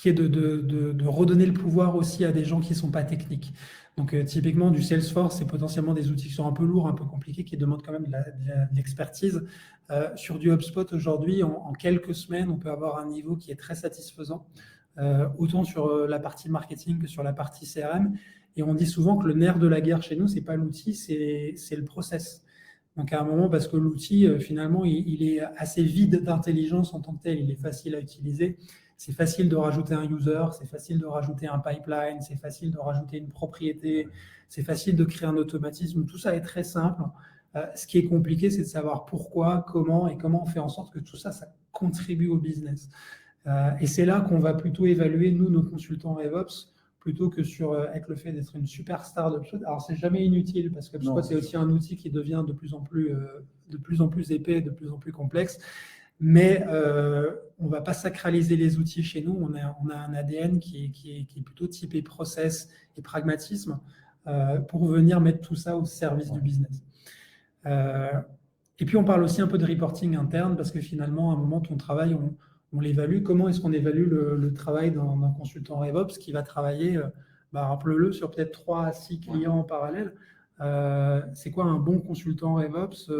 de redonner le pouvoir aussi à des gens qui ne sont pas techniques. Donc, typiquement, du Salesforce, c'est potentiellement des outils qui sont un peu lourds, un peu compliqués, qui demandent quand même de l'expertise. Sur du HubSpot, aujourd'hui, en quelques semaines, on peut avoir un niveau qui est très satisfaisant, autant sur la partie marketing que sur la partie CRM. Et on dit souvent que le nerf de la guerre chez nous, ce n'est pas l'outil, c'est le process. Donc, à un moment, parce que l'outil, finalement, il est assez vide d'intelligence en tant que tel, il est facile à utiliser. C'est facile de rajouter un user, c'est facile de rajouter un pipeline, c'est facile de rajouter une propriété, c'est facile de créer un automatisme. Tout ça est très simple. Ce qui est compliqué, c'est de savoir pourquoi, comment et comment on fait en sorte que tout ça, ça contribue au business. Et c'est là qu'on va plutôt évaluer, nous, nos consultants RevOps, plutôt que sur avec le fait d'être une superstar de HubSpot. Alors, c'est jamais inutile parce que HubSpot, c'est aussi un outil qui devient de plus en plus épais, de plus en plus complexe. Mais on ne va pas sacraliser les outils chez nous. On a un ADN qui est plutôt typé process et pragmatisme pour venir mettre tout ça au service du business. Et puis, on parle aussi un peu de reporting interne parce que finalement, à un moment, ton travail, on l'évalue. Comment est-ce qu'on évalue le travail d'un consultant RevOps qui va travailler, rappelez-le, sur peut-être 3 à 6 clients en parallèle. C'est quoi un bon consultant RevOps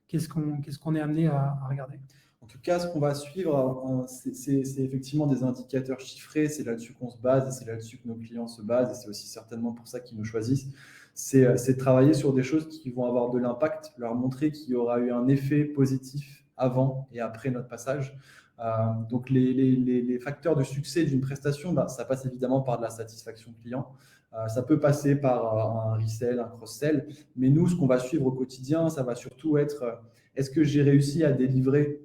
qu'est-ce qu'on est amené à regarder? En tout cas, ce qu'on va suivre, c'est effectivement des indicateurs chiffrés. C'est là-dessus qu'on se base et c'est là-dessus que nos clients se basent. Et c'est aussi certainement pour ça qu'ils nous choisissent. C'est de travailler sur des choses qui vont avoir de l'impact, leur montrer qu'il y aura eu un effet positif avant et après notre passage. Donc, les facteurs de succès d'une prestation, ça passe évidemment par de la satisfaction client. Ça peut passer par un resell, un cross-sell. Mais nous, ce qu'on va suivre au quotidien, ça va surtout être est-ce que j'ai réussi à délivrer,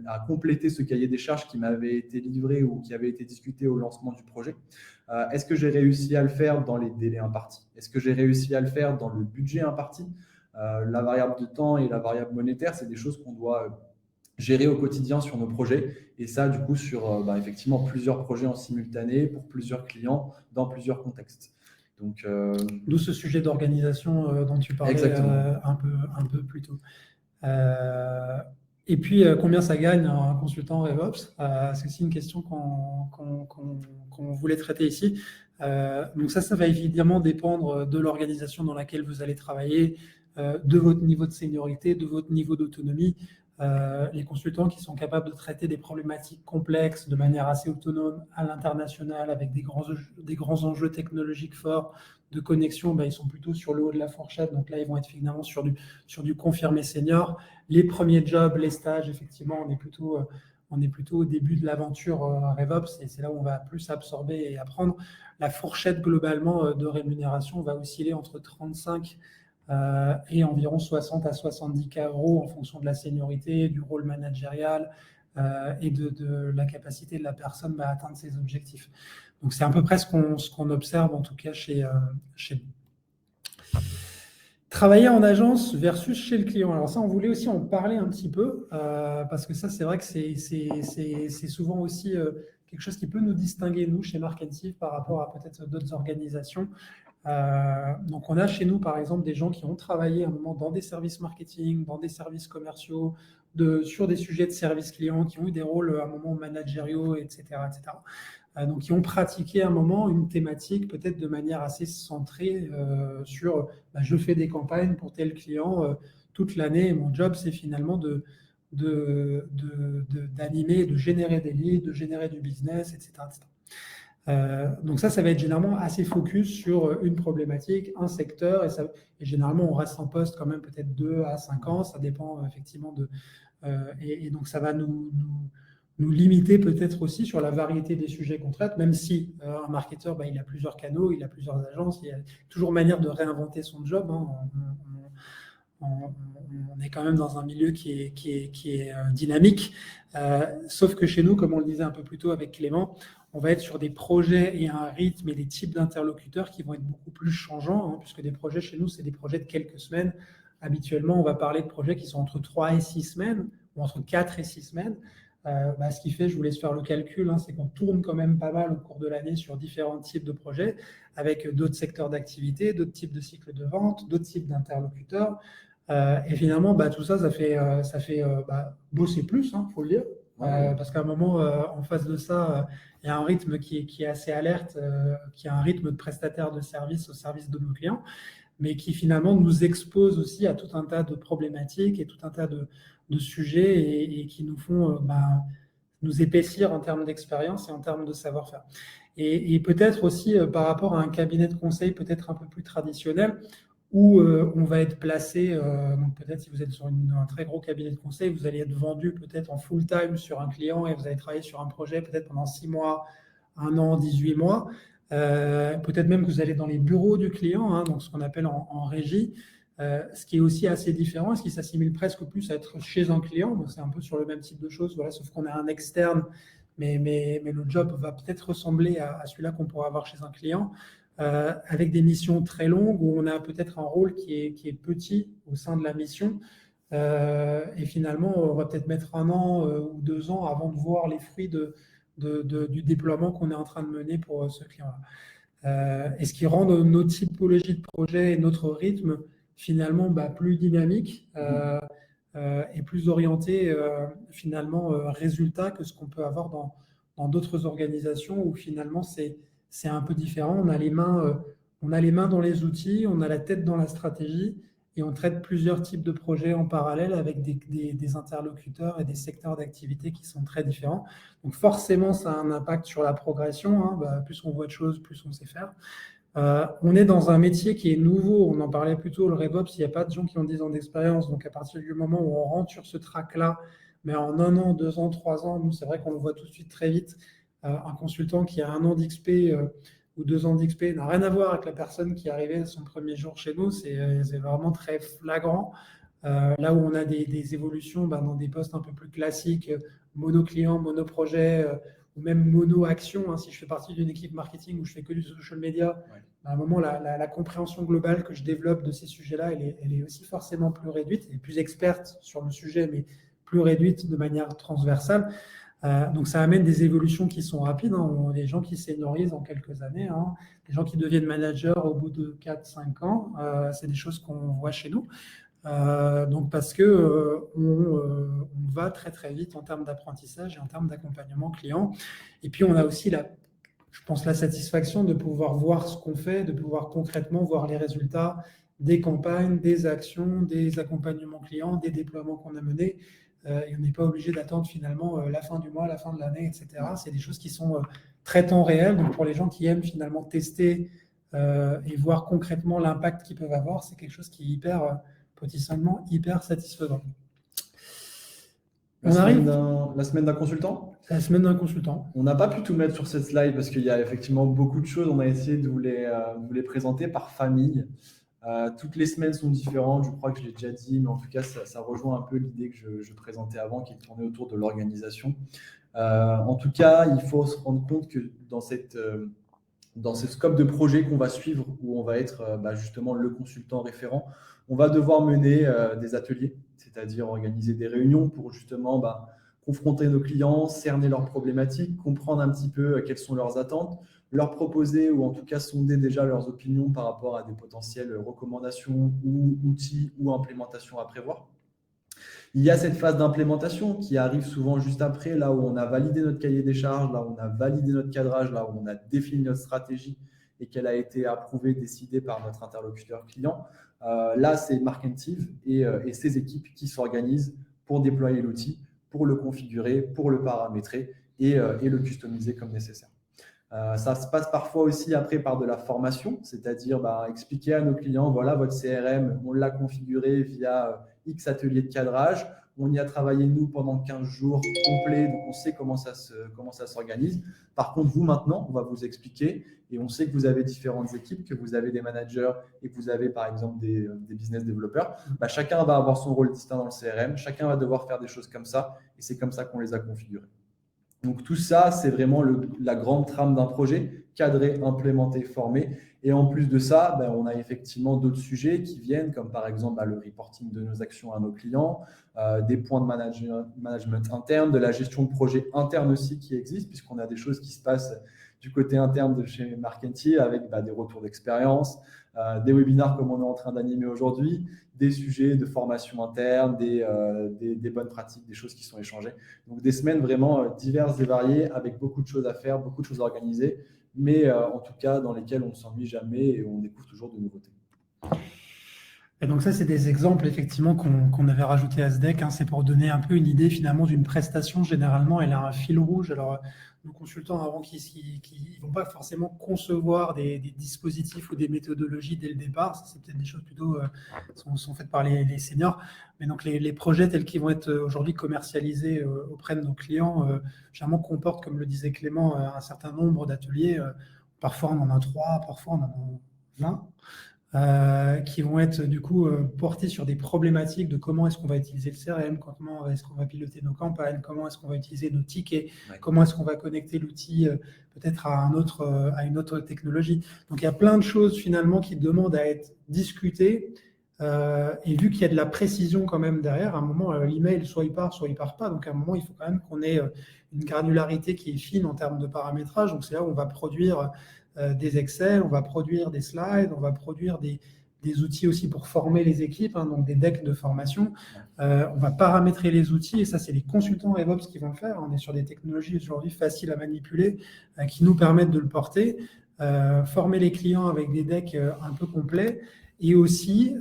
à compléter ce cahier des charges qui m'avait été livré ou qui avait été discuté au lancement du projet? Est-ce que j'ai réussi à le faire dans les délais impartis? Est-ce que j'ai réussi à le faire dans le budget imparti? La variable de temps et la variable monétaire, c'est des choses qu'on doit gérer au quotidien sur nos projets. Et ça, du coup, sur effectivement plusieurs projets en simultané pour plusieurs clients dans plusieurs contextes. Donc, d'où ce sujet d'organisation dont tu parlais un peu plus tôt. Et puis, combien ça gagne un consultant RevOps? C'est aussi une question qu'on voulait traiter ici. Donc ça va évidemment dépendre de l'organisation dans laquelle vous allez travailler, de votre niveau de seniorité, de votre niveau d'autonomie. Les consultants qui sont capables de traiter des problématiques complexes de manière assez autonome à l'international avec des grands enjeux technologiques forts de connexion, ils sont plutôt sur le haut de la fourchette. Donc là, ils vont être finalement sur du confirmé senior. Les premiers jobs, les stages, effectivement, on est plutôt au début de l'aventure RevOps et c'est là où on va plus absorber et apprendre. La fourchette globalement de rémunération va osciller entre 35 et environ 60 à 70 € en fonction de la seniorité, du rôle managérial et de la capacité de la personne à atteindre ses objectifs. Donc, c'est à peu près ce qu'on observe, en tout cas, chez nous. Travailler en agence versus chez le client. Alors ça, on voulait aussi en parler un petit peu, parce que ça, c'est vrai que c'est souvent aussi quelque chose qui peut nous distinguer, nous, chez Marketing, par rapport à peut-être d'autres organisations. Donc, on a chez nous, par exemple, des gens qui ont travaillé un moment dans des services marketing, dans des services commerciaux, sur des sujets de service client, qui ont eu des rôles à un moment managériaux, etc., etc. Donc, qui ont pratiqué un moment une thématique peut-être de manière assez centrée sur je fais des campagnes pour tel client toute l'année et mon job, c'est finalement d'animer, de générer des leads, de générer du business, etc., etc. Donc ça va être généralement assez focus sur une problématique, un secteur, et généralement on reste en poste quand même peut-être 2 à 5 ans, ça dépend effectivement et donc ça va nous limiter peut-être aussi sur la variété des sujets qu'on traite, même si un marketeur, il a plusieurs canaux, il a plusieurs agences, il y a toujours manière de réinventer son job, hein. On est quand même dans un milieu qui est dynamique. Sauf que chez nous, comme on le disait un peu plus tôt avec Clément, on va être sur des projets et un rythme et des types d'interlocuteurs qui vont être beaucoup plus changeants, hein, puisque des projets chez nous, c'est des projets de quelques semaines. Habituellement, on va parler de projets qui sont entre 3 et 6 semaines, ou entre 4 et 6 semaines. Ce qui fait, je vous laisse faire le calcul, hein, c'est qu'on tourne quand même pas mal au cours de l'année sur différents types de projets, avec d'autres secteurs d'activité, d'autres types de cycles de vente, d'autres types d'interlocuteurs. Et finalement, tout ça, ça fait bosser plus, il faut le dire. Parce qu'à un moment, en face de ça, il y a un rythme qui est assez alerte, qui a un rythme de prestataire de service au service de nos clients, mais qui finalement nous expose aussi à tout un tas de problématiques et tout un tas de sujets et qui nous font nous épaissir en termes d'expérience et en termes de savoir-faire. Et peut-être aussi par rapport à un cabinet de conseil peut-être un peu plus traditionnel, où on va être placé, donc peut-être si vous êtes sur un très gros cabinet de conseil, vous allez être vendu peut-être en full-time sur un client et vous allez travailler sur un projet peut-être pendant 6 mois, 1 an, 18 mois. Peut-être même que vous allez dans les bureaux du client, hein, donc ce qu'on appelle en régie, ce qui est aussi assez différent, ce qui s'assimile presque plus à être chez un client. Donc c'est un peu sur le même type de choses, voilà, sauf qu'on a un externe, mais le job va peut-être ressembler à celui-là qu'on pourra avoir chez un client. Avec des missions très longues où on a peut-être un rôle qui est petit au sein de la mission. Et finalement, on va peut-être mettre 1 an ou 2 ans avant de voir les fruits du déploiement qu'on est en train de mener pour ce client-là. Et ce qui rend nos typologies de projets et notre rythme finalement plus dynamique et plus orienté finalement résultat que ce qu'on peut avoir dans d'autres organisations où finalement c'est un peu différent. On a les mains dans les outils, on a la tête dans la stratégie et on traite plusieurs types de projets en parallèle avec des interlocuteurs et des secteurs d'activité qui sont très différents. Donc forcément, ça a un impact sur la progression, hein. Plus on voit de choses, plus on sait faire. On est dans un métier qui est nouveau. On en parlait plus tôt, le RevOps, il n'y a pas de gens qui ont 10 ans d'expérience. Donc à partir du moment où on rentre sur ce track-là, mais en 1 an, 2 ans, 3 ans, nous, c'est vrai qu'on le voit tout de suite très vite. Un consultant qui a 1 an d'XP ou 2 ans d'XP n'a rien à voir avec la personne qui est arrivée son premier jour chez nous. C'est vraiment très flagrant. Là où on a des évolutions dans des postes un peu plus classiques, mono-client, mono-projet, ou même mono-action, hein. Si je fais partie d'une équipe marketing où je fais que du social media, à un moment, la compréhension globale que je développe de ces sujets-là, elle est aussi forcément plus réduite, et plus experte sur le sujet, mais plus réduite de manière transversale. Donc ça amène des évolutions qui sont rapides, hein. On a des gens qui seniorisent en quelques années, hein. Des gens qui deviennent managers au bout de 4-5 ans. C'est des choses qu'on voit chez nous. Donc parce que on va très très vite en termes d'apprentissage et en termes d'accompagnement client. Et puis on a aussi je pense la satisfaction de pouvoir voir ce qu'on fait, de pouvoir concrètement voir les résultats des campagnes, des actions, des accompagnements clients, des déploiements qu'on a menés. Et on n'est pas obligé d'attendre finalement la fin du mois, la fin de l'année, etc. C'est des choses qui sont très temps réel. Donc pour les gens qui aiment finalement tester et voir concrètement l'impact qu'ils peuvent avoir, c'est quelque chose qui est potentiellement hyper satisfaisant. La semaine d'un consultant. La semaine d'un consultant. On n'a pas pu tout mettre sur cette slide parce qu'il y a effectivement beaucoup de choses. On a essayé de vous les présenter par famille. Toutes les semaines sont différentes, je crois que je l'ai déjà dit, mais en tout cas, ça rejoint un peu l'idée que je présentais avant, qui tournait autour de l'organisation. En tout cas, il faut se rendre compte que dans ce scope de projet qu'on va suivre, où on va être justement le consultant référent, On va devoir mener des ateliers, c'est-à-dire organiser des réunions pour justement confronter nos clients, cerner leurs problématiques, comprendre un petit peu quelles sont leurs attentes, leur proposer ou en tout cas sonder déjà leurs opinions par rapport à des potentielles recommandations ou outils ou implémentations à prévoir. Il y a cette phase d'implémentation qui arrive souvent juste après, là où on a validé notre cahier des charges, là où on a validé notre cadrage, là où on a défini notre stratégie et qu'elle a été approuvée, décidée par notre interlocuteur client. Là, c'est Markentive et ses équipes qui s'organisent pour déployer l'outil, pour le configurer, pour le paramétrer et le customiser comme nécessaire. Ça se passe parfois aussi après par de la formation, c'est-à-dire expliquer à nos clients, voilà, votre CRM, on l'a configuré via X ateliers de cadrage, on y a travaillé nous pendant 15 jours complets, donc on sait comment ça s'organise. Par contre, vous maintenant, on va vous expliquer et on sait que vous avez différentes équipes, que vous avez des managers et que vous avez par exemple des business développeurs. Chacun va avoir son rôle distinct dans le CRM, chacun va devoir faire des choses comme ça et c'est comme ça qu'on les a configurées. Donc tout ça, c'est vraiment la grande trame d'un projet, cadré, implémenté, formé. Et en plus de ça, on a effectivement d'autres sujets qui viennent, comme par exemple le reporting de nos actions à nos clients, des points de management interne, de la gestion de projet interne aussi qui existe, puisqu'on a des choses qui se passent du côté interne de chez Markentive avec des retours d'expérience, des webinars comme on est en train d'animer aujourd'hui, des sujets de formation interne, des bonnes pratiques, des choses qui sont échangées. Donc des semaines vraiment diverses et variées avec beaucoup de choses à faire, beaucoup de choses à organiser, mais en tout cas dans lesquelles on ne s'ennuie jamais et on découvre toujours de nouveautés. Et donc ça, c'est des exemples effectivement qu'on avait rajouté à ce deck. C'est pour donner un peu une idée finalement d'une prestation. Généralement, elle a un fil rouge. Alors, nos consultants, avant qu'ils ne vont pas forcément concevoir des dispositifs ou des méthodologies dès le départ. Ça, c'est peut-être des choses plutôt sont faites par les seniors. Mais donc, les projets tels qu'ils vont être aujourd'hui commercialisés auprès de nos clients, généralement comportent, comme le disait Clément, un certain nombre d'ateliers. Parfois, on en a 3, parfois, on en a 20. Qui vont être du coup portés sur des problématiques de comment est-ce qu'on va utiliser le CRM, comment est-ce qu'on va piloter nos campagnes, comment est-ce qu'on va utiliser nos tickets, comment est-ce qu'on va connecter l'outil peut-être à une autre technologie. Donc il y a plein de choses finalement qui demandent à être discutées et vu qu'il y a de la précision quand même derrière, à un moment l'email soit il part pas, donc à un moment il faut quand même qu'on ait une granularité qui est fine en termes de paramétrage, donc c'est là où on va produire des Excel, on va produire des slides, on va produire des outils aussi pour former les équipes, donc des decks de formation. On va paramétrer les outils, et ça, c'est les consultants RevOps qui vont le faire. On est sur des technologies aujourd'hui faciles à manipuler, qui nous permettent de le porter, former les clients avec des decks un peu complets, et aussi,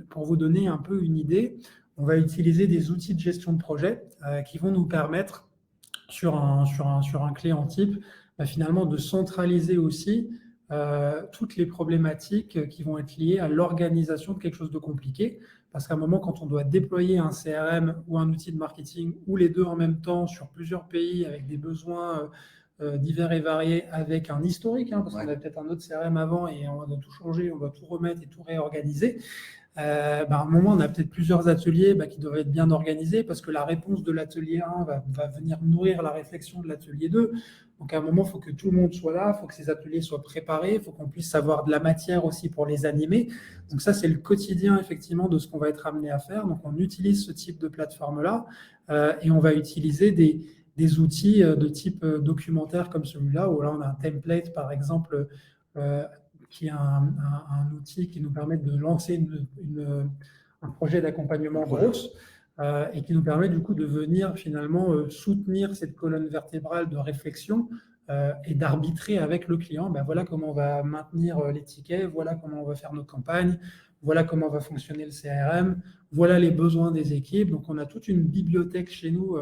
pour vous donner un peu une idée, on va utiliser des outils de gestion de projet qui vont nous permettre, sur un client type, finalement de centraliser aussi toutes les problématiques qui vont être liées à l'organisation de quelque chose de compliqué. Parce qu'à un moment, quand on doit déployer un CRM ou un outil de marketing, ou les deux en même temps sur plusieurs pays, avec des besoins divers et variés, avec un historique, parce qu'on a peut-être un autre CRM avant et on doit tout changer, on doit tout remettre et tout réorganiser. À un moment, on a peut-être plusieurs ateliers qui doivent être bien organisés parce que la réponse de l'atelier 1 va venir nourrir la réflexion de l'atelier 2. Donc, à un moment, il faut que tout le monde soit là, il faut que ces ateliers soient préparés, il faut qu'on puisse avoir de la matière aussi pour les animer. Donc, ça, c'est le quotidien, effectivement, de ce qu'on va être amené à faire. Donc, on utilise ce type de plateforme-là et on va utiliser des outils de type documentaire comme celui-là, où là, on a un template, par exemple, qui est un outil qui nous permet de lancer un projet d'accompagnement grosse et qui nous permet du coup de venir finalement soutenir cette colonne vertébrale de réflexion et d'arbitrer avec le client. Voilà comment on va maintenir les tickets, voilà comment on va faire nos campagnes, voilà comment va fonctionner le CRM, voilà les besoins des équipes. Donc on a toute une bibliothèque chez nous.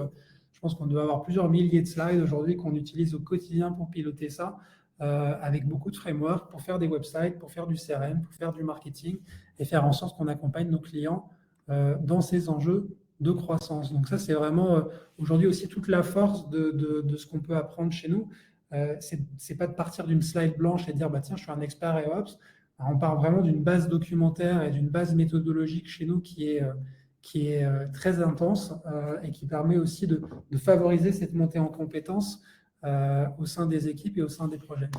Je pense qu'on doit avoir plusieurs milliers de slides aujourd'hui qu'on utilise au quotidien pour piloter ça. Avec beaucoup de frameworks pour faire des websites, pour faire du CRM, pour faire du marketing et faire en sorte qu'on accompagne nos clients dans ces enjeux de croissance. Donc ça, c'est vraiment aujourd'hui aussi toute la force de ce qu'on peut apprendre chez nous. C'est pas de partir d'une slide blanche et dire tiens, je suis un expert RevOps. On part vraiment d'une base documentaire et d'une base méthodologique chez nous qui est très intense et qui permet aussi de favoriser cette montée en compétences au sein des équipes et au sein des projets.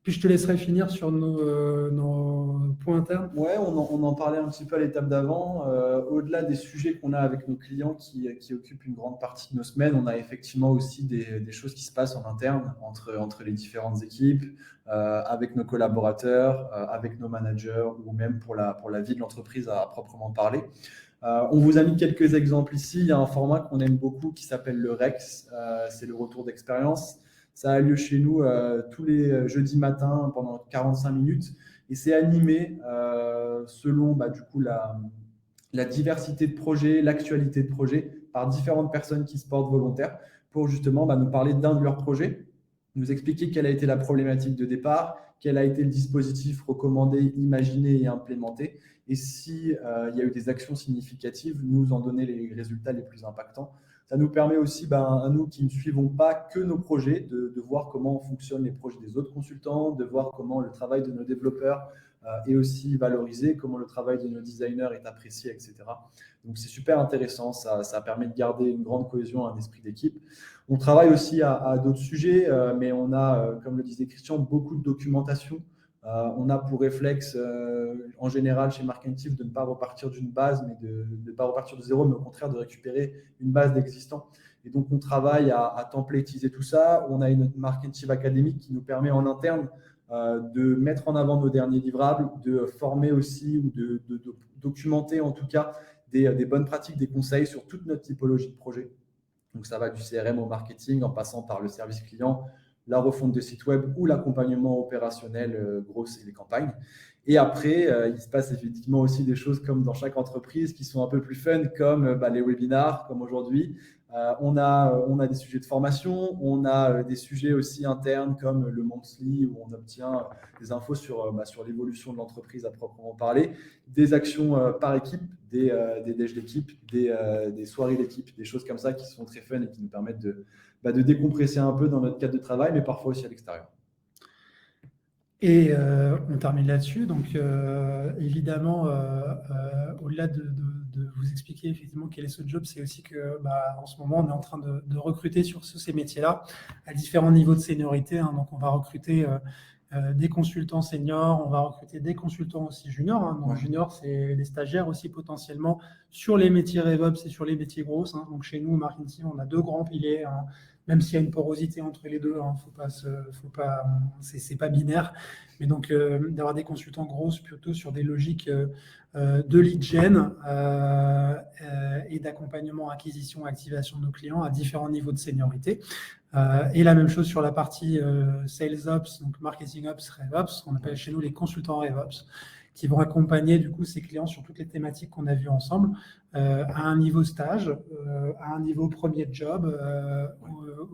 Puis je te laisserai finir sur nos points internes. Ouais, on en parlait un petit peu à l'étape d'avant. Au-delà des sujets qu'on a avec nos clients qui occupent une grande partie de nos semaines, on a effectivement aussi des choses qui se passent en interne entre les différentes équipes, avec nos collaborateurs, avec nos managers ou même pour la vie de l'entreprise à proprement parler. On vous a mis quelques exemples ici. Il y a un format qu'on aime beaucoup qui s'appelle le REX. C'est le retour d'expérience. Ça a lieu chez nous tous les jeudis matins pendant 45 minutes et c'est animé selon du coup la diversité de projets, l'actualité de projets par différentes personnes qui se portent volontaires pour justement nous parler d'un de leurs projets, nous expliquer quelle a été la problématique de départ, quel a été le dispositif recommandé, imaginé et implémenté et si il y a eu des actions significatives, nous en donner les résultats les plus impactants. Ça nous permet aussi, à nous qui ne suivons pas que nos projets, de voir comment fonctionnent les projets des autres consultants, de voir comment le travail de nos développeurs est aussi valorisé, comment le travail de nos designers est apprécié, etc. Donc, c'est super intéressant. Ça permet de garder une grande cohésion, un esprit d'équipe. On travaille aussi à d'autres sujets, mais on a, comme le disait Christian, beaucoup de documentation. On a pour réflexe, en général, chez Markentive, de ne pas repartir d'une base, mais de ne pas repartir de zéro, mais au contraire de récupérer une base d'existant. Et donc, on travaille à templatéiser tout ça. On a une Markentive académique qui nous permet en interne de mettre en avant nos derniers livrables, de former aussi ou de documenter en tout cas des bonnes pratiques, des conseils sur toute notre typologie de projet. Donc, ça va du CRM au marketing en passant par le service client, la refonte de site web ou l'accompagnement opérationnel gros et les campagnes. Et après, il se passe effectivement aussi des choses comme dans chaque entreprise qui sont un peu plus fun, comme les webinars, comme aujourd'hui. On a des sujets de formation, on a des sujets aussi internes comme le monthly où on obtient des infos sur l'évolution de l'entreprise à proprement parler, des actions par équipe, des déj d'équipe, des soirées d'équipe, des choses comme ça qui sont très fun et qui nous permettent de décompresser un peu dans notre cadre de travail, mais parfois aussi à l'extérieur. Et on termine là-dessus. Donc, évidemment, au-delà de vous expliquer effectivement quel est ce job, c'est aussi que en ce moment, on est en train de recruter sur ces métiers-là à différents niveaux de seniorité. Donc, on va recruter des consultants seniors, on va recruter des consultants aussi juniors. Donc, juniors, c'est des stagiaires aussi potentiellement sur les métiers RevOps et sur les métiers grosses. Donc, chez nous, au Marketing, on a deux grands piliers. Même s'il y a une porosité entre les deux, c'est pas binaire. Mais donc, d'avoir des consultants grosses plutôt sur des logiques de lead gen et d'accompagnement, acquisition, activation de nos clients à différents niveaux de seniorité. Et la même chose sur la partie Sales Ops, donc Marketing Ops, RevOps, on appelle chez nous les consultants RevOps, qui vont accompagner du coup ces clients sur toutes les thématiques qu'on a vues ensemble, à un niveau stage, à un niveau premier job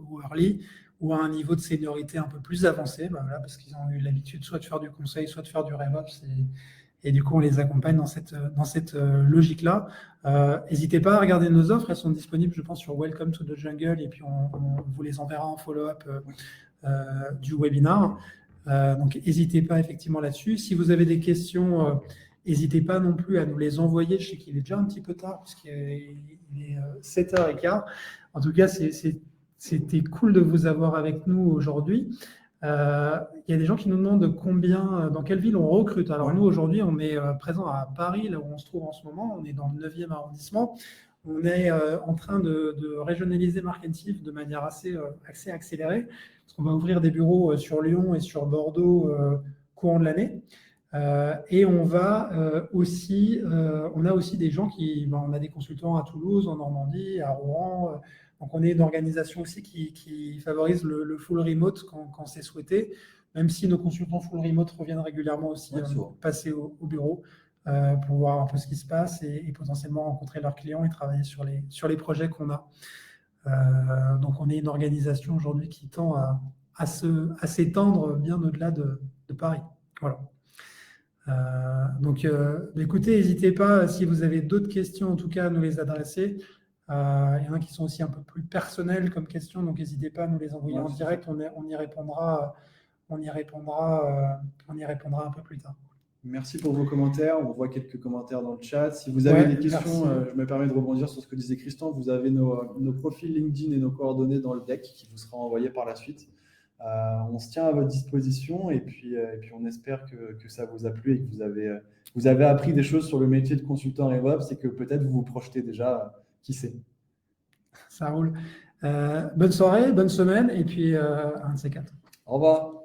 ou early, ou à un niveau de seniorité un peu plus avancé, parce qu'ils ont eu l'habitude soit de faire du conseil, soit de faire du RevOps, et du coup on les accompagne dans cette logique-là. N'hésitez pas à regarder nos offres, elles sont disponibles je pense sur Welcome to the Jungle, et puis on vous les enverra en follow-up du webinar. Donc, n'hésitez pas effectivement là-dessus. Si vous avez des questions, n'hésitez pas non plus à nous les envoyer. Je sais qu'il est déjà un petit peu tard, puisqu'il est 7h15. En tout cas, c'était cool de vous avoir avec nous aujourd'hui. Il y a des gens qui nous demandent dans quelle ville on recrute. Alors, nous, aujourd'hui, on est présent à Paris, là où on se trouve en ce moment. On est dans le 9e arrondissement. On est en train de régionaliser Markentive de manière assez accélérée, parce qu'on va ouvrir des bureaux sur Lyon et sur Bordeaux courant de l'année. Et on va aussi, on a aussi des gens on a des consultants à Toulouse, en Normandie, à Rouen. Donc on est une organisation aussi qui favorise le full remote quand c'est souhaité, même si nos consultants full remote reviennent régulièrement aussi passer au bureau. Pour voir un peu ce qui se passe et potentiellement rencontrer leurs clients et travailler sur les projets qu'on a. Donc, on est une organisation aujourd'hui qui tend à s'étendre bien au-delà de Paris. Voilà. Donc, écoutez, n'hésitez pas, si vous avez d'autres questions, en tout cas, à nous les adresser. Il y en a qui sont aussi un peu plus personnelles comme questions, donc n'hésitez pas à nous les envoyer en direct. On y répondra un peu plus tard. Merci pour vos commentaires. On voit quelques commentaires dans le chat. Si vous avez des questions, je me permets de rebondir sur ce que disait Christian. Vous avez nos profils LinkedIn et nos coordonnées dans le deck qui vous sera envoyé par la suite. On se tient à votre disposition et puis on espère que ça vous a plu et que vous avez appris des choses sur le métier de consultant RevOps et que peut-être vous vous projetez déjà, qui sait. Ça roule. Bonne soirée, bonne semaine, et puis un de ces quatre. Au revoir.